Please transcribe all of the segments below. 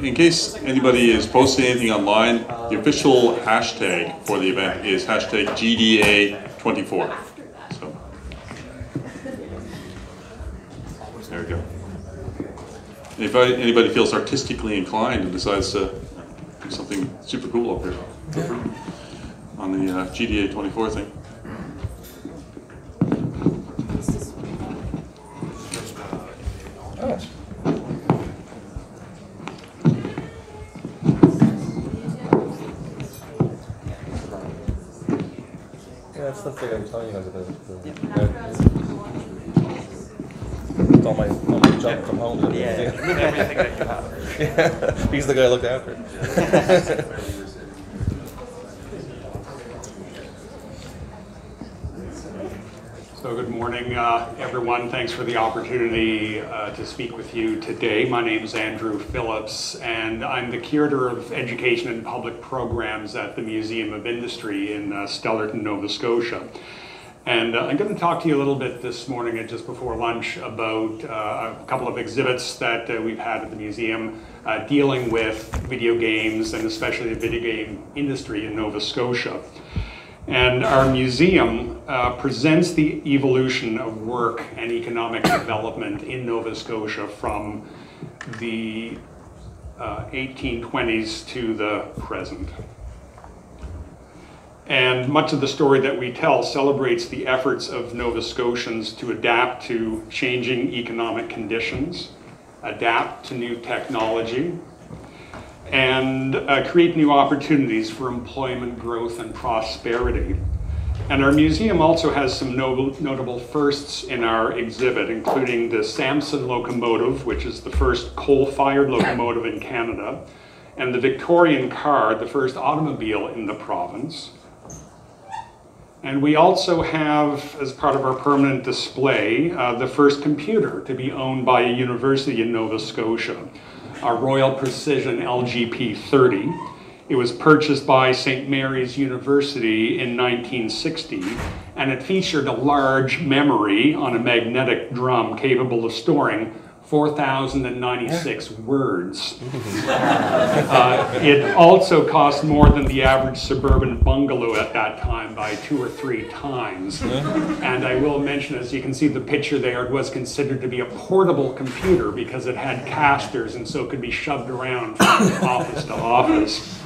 In case anybody is posting anything online, the official hashtag for the event is hashtag GDA24. So, there we go. If anybody feels artistically inclined and decides to do something super cool up here on the GDA24 thing. Oh. Yeah, that's the thing I was telling you guys about. It's all my junk from home. Yeah, everything that you have. Yeah, he's the guy I looked after. So good morning, everyone. Thanks for the opportunity to speak with you today. My name is Andrew Phillips, and I'm the Curator of Education and Public Programs at the Museum of Industry in Stellarton, Nova Scotia. And I'm going to talk to you a little bit this morning and just before lunch about a couple of exhibits that we've had at the museum dealing with video games and especially the video game industry in Nova Scotia. And our museum presents the evolution of work and economic development in Nova Scotia from the 1820s to the present. And much of the story that we tell celebrates the efforts of Nova Scotians to adapt to changing economic conditions, adapt to new technology, and create new opportunities for employment growth and prosperity. And our museum also has some notable firsts in our exhibit, including the Samson locomotive, which is the first coal-fired locomotive in Canada, and the Victorian car, the first automobile in the province. And we also have, as part of our permanent display, the first computer to be owned by a university in Nova Scotia, a Royal Precision LGP-30. It was purchased by St. Mary's University in 1960, and it featured a large memory on a magnetic drum capable of storing 4,096 words. It also cost more than the average suburban bungalow at that time by 2 or 3 times. And I will mention, as you can see the picture there, it was considered to be a portable computer because it had casters and so it could be shoved around from office to office.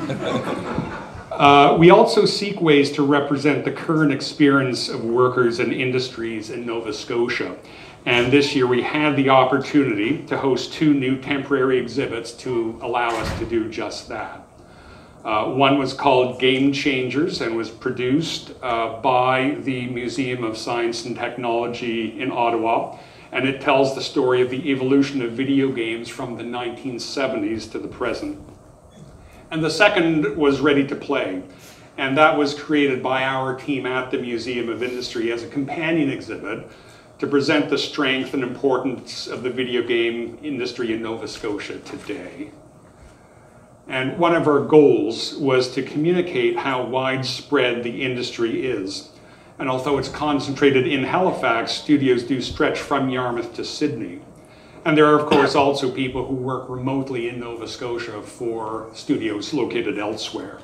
We also seek ways to represent the current experience of workers and industries in Nova Scotia. And this year we had the opportunity to host 2 new temporary exhibits to allow us to do just that. One was called Game Changers and was produced by the Museum of Science and Technology in Ottawa. And it tells the story of the evolution of video games from the 1970s to the present. And the second was Ready to Play. And that was created by our team at the Museum of Industry as a companion exhibit to present the strength and importance of the video game industry in Nova Scotia today. And one of our goals was to communicate how widespread the industry is. And although it's concentrated in Halifax, studios do stretch from Yarmouth to Sydney. And there are, of course, also people who work remotely in Nova Scotia for studios located elsewhere.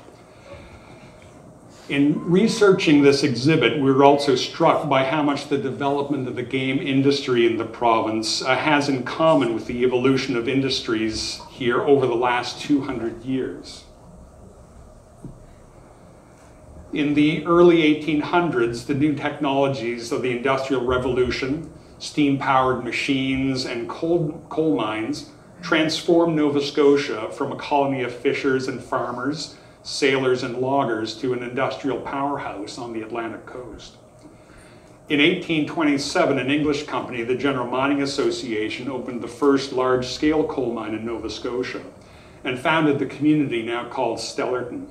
In researching this exhibit, we were also struck by how much the development of the game industry in the province has in common with the evolution of industries here over the last 200 years. In the early 1800s, the new technologies of the Industrial Revolution, steam-powered machines, and coal mines transformed Nova Scotia from a colony of fishers and farmers, sailors and loggers to an industrial powerhouse on the Atlantic coast. In 1827, an English company, the General Mining Association, opened the first large-scale coal mine in Nova Scotia and founded the community now called Stellarton.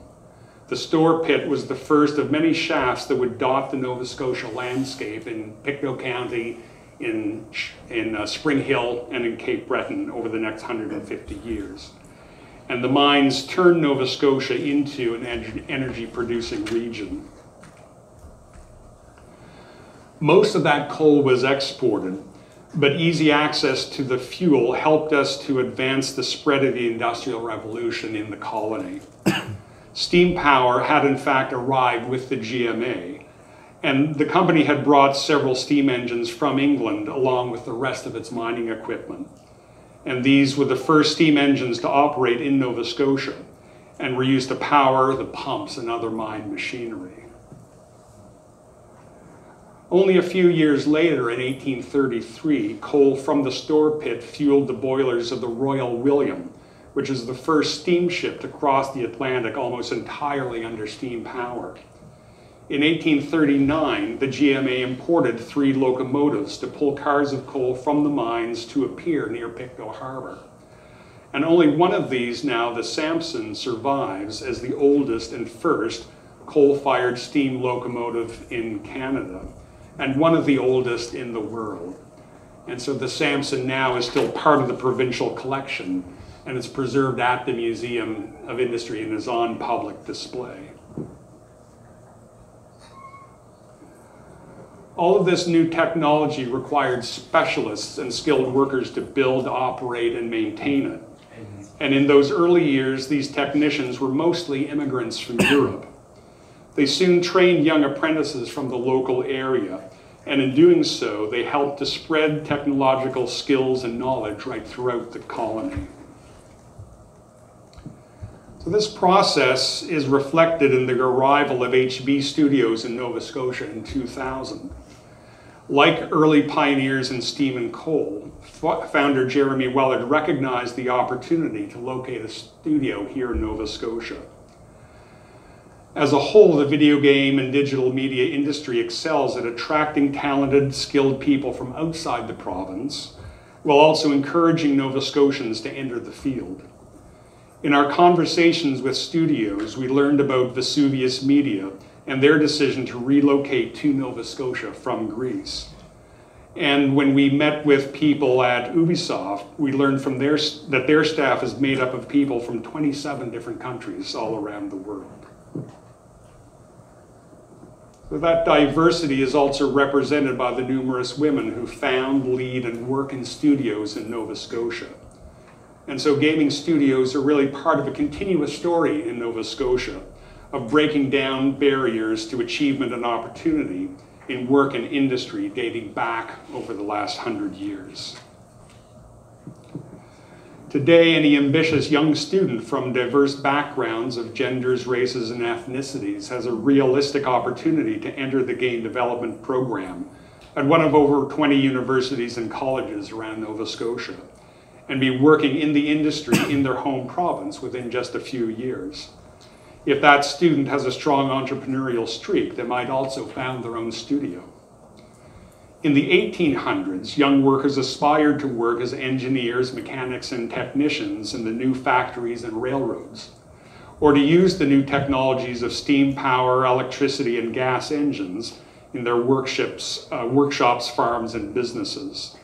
The Store Pit was the first of many shafts that would dot the Nova Scotia landscape in Pictou County, in Spring Hill, and in Cape Breton over the next 150 years. And the mines turned Nova Scotia into an energy-producing region. Most of that coal was exported, but easy access to the fuel helped us to advance the spread of the Industrial Revolution in the colony. Steam power had in fact arrived with the GMA, and the company had brought several steam engines from England along with the rest of its mining equipment. And these were the first steam engines to operate in Nova Scotia and were used to power the pumps and other mine machinery. Only a few years later, in 1833, coal from the store pit fueled the boilers of the Royal William, which is the first steamship to cross the Atlantic almost entirely under steam power. In 1839, the GMA imported 3 locomotives to pull cars of coal from the mines to a pier near Pictou Harbor. And only one of these now, the Samson, survives as the oldest and first coal-fired steam locomotive in Canada, and one of the oldest in the world. And so the Samson now is still part of the provincial collection, and it's preserved at the Museum of Industry and is on public display. All of this new technology required specialists and skilled workers to build, operate, and maintain it. And in those early years, these technicians were mostly immigrants from Europe. They soon trained young apprentices from the local area, and in doing so, they helped to spread technological skills and knowledge right throughout the colony. So this process is reflected in the arrival of HB Studios in Nova Scotia in 2000. Like early pioneers in steam and coal, founder Jeremy Wellard recognized the opportunity to locate a studio here in Nova Scotia. As a whole, the video game and digital media industry excels at attracting talented, skilled people from outside the province, while also encouraging Nova Scotians to enter the field. In our conversations with studios, we learned about Vesuvius Media and their decision to relocate to Nova Scotia from Greece. And when we met with people at Ubisoft, we learned from that their staff is made up of people from 27 different countries all around the world. So that diversity is also represented by the numerous women who found, lead, and work in studios in Nova Scotia. And so gaming studios are really part of a continuous story in Nova Scotia of breaking down barriers to achievement and opportunity in work and industry dating back over the last 100 years. Today, any ambitious young student from diverse backgrounds of genders, races, and ethnicities has a realistic opportunity to enter the game development program at one of over 20 universities and colleges around Nova Scotia, and be working in the industry in their home province within just a few years. If that student has a strong entrepreneurial streak, they might also found their own studio. In the 1800s, young workers aspired to work as engineers, mechanics, and technicians in the new factories and railroads, or to use the new technologies of steam power, electricity, and gas engines in their workshops, farms, and businesses.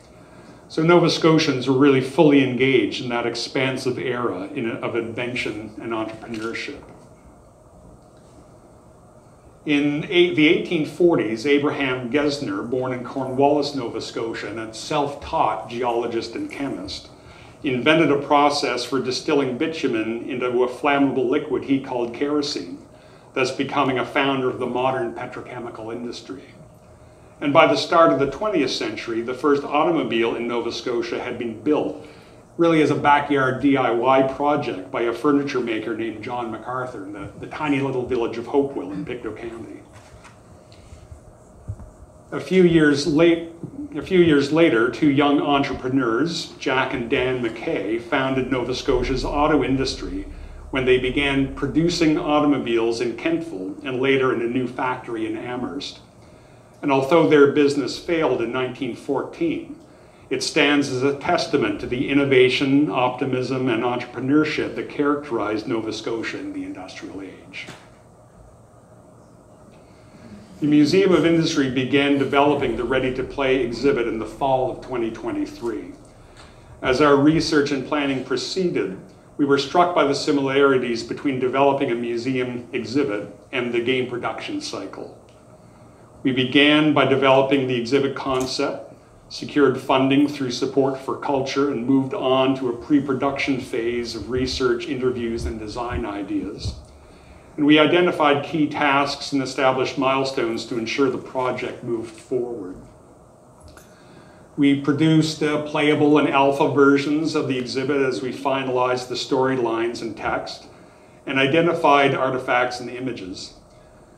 So Nova Scotians were really fully engaged in that expansive era of invention and entrepreneurship. In the 1840s, Abraham Gesner, born in Cornwallis, Nova Scotia, and a self-taught geologist and chemist, invented a process for distilling bitumen into a flammable liquid he called kerosene, thus becoming a founder of the modern petrochemical industry. And by the start of the 20th century, the first automobile in Nova Scotia had been built, really as a backyard DIY project by a furniture maker named John MacArthur in the tiny little village of Hopewell in Pictou County. A few years later, 2 young entrepreneurs, Jack and Dan McKay, founded Nova Scotia's auto industry when they began producing automobiles in Kentville and later in a new factory in Amherst. And although their business failed in 1914, it stands as a testament to the innovation, optimism, and entrepreneurship that characterized Nova Scotia in the industrial age. The Museum of Industry began developing the Ready to Play exhibit in the fall of 2023. As our research and planning proceeded, we were struck by the similarities between developing a museum exhibit and the game production cycle. We began by developing the exhibit concept, secured funding through support for culture, and moved on to a pre-production phase of research, interviews, and design ideas. And we identified key tasks and established milestones to ensure the project moved forward. We produced playable and alpha versions of the exhibit as we finalized the storylines and text, and identified artifacts and images.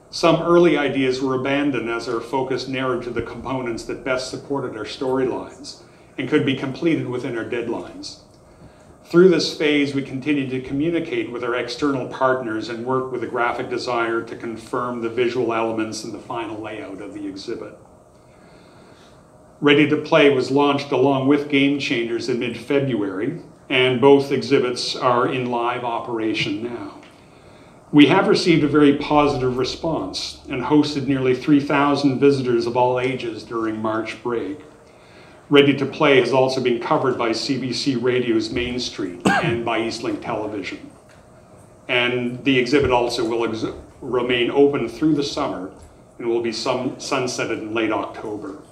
Some early ideas were abandoned as our focus narrowed to the components that best supported our storylines and could be completed within our deadlines. Through this phase, we continued to communicate with our external partners and work with a graphic designer to confirm the visual elements and the final layout of the exhibit. Ready to Play was launched along with Game Changers in mid-February, and both exhibits are in live operation now. We have received a very positive response and hosted nearly 3,000 visitors of all ages during March break. Ready to Play has also been covered by CBC Radio's Main Street and by Eastlink Television. And the exhibit also will remain open through the summer and will be sunsetted in late October.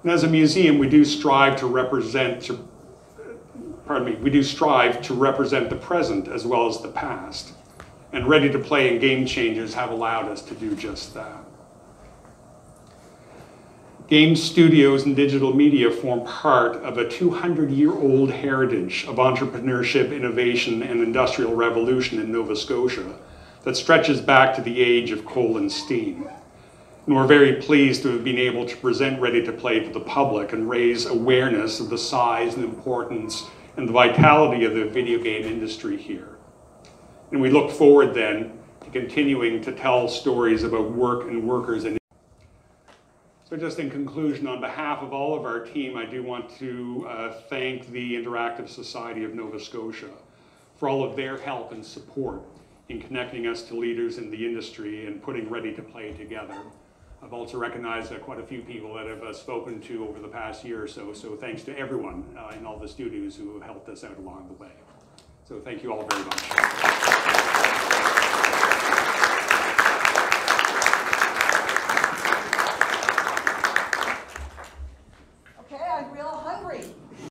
And as a museum, we do strive to represent the present as well as the past. And Ready to Play and Game Changers have allowed us to do just that. Game studios and digital media form part of a 200-year-old heritage of entrepreneurship, innovation, and industrial revolution in Nova Scotia that stretches back to the age of coal and steam. And we're very pleased to have been able to present Ready to Play to the public and raise awareness of the size and importance and the vitality of the video game industry here. And we look forward then to continuing to tell stories about work and workers. So just in conclusion, on behalf of all of our team, I do want to thank the Interactive Society of Nova Scotia for all of their help and support in connecting us to leaders in the industry and putting Ready to Play together. I've also recognized quite a few people that I've spoken to over the past year or so, so thanks to everyone in all the studios who have helped us out along the way. So thank you all very much.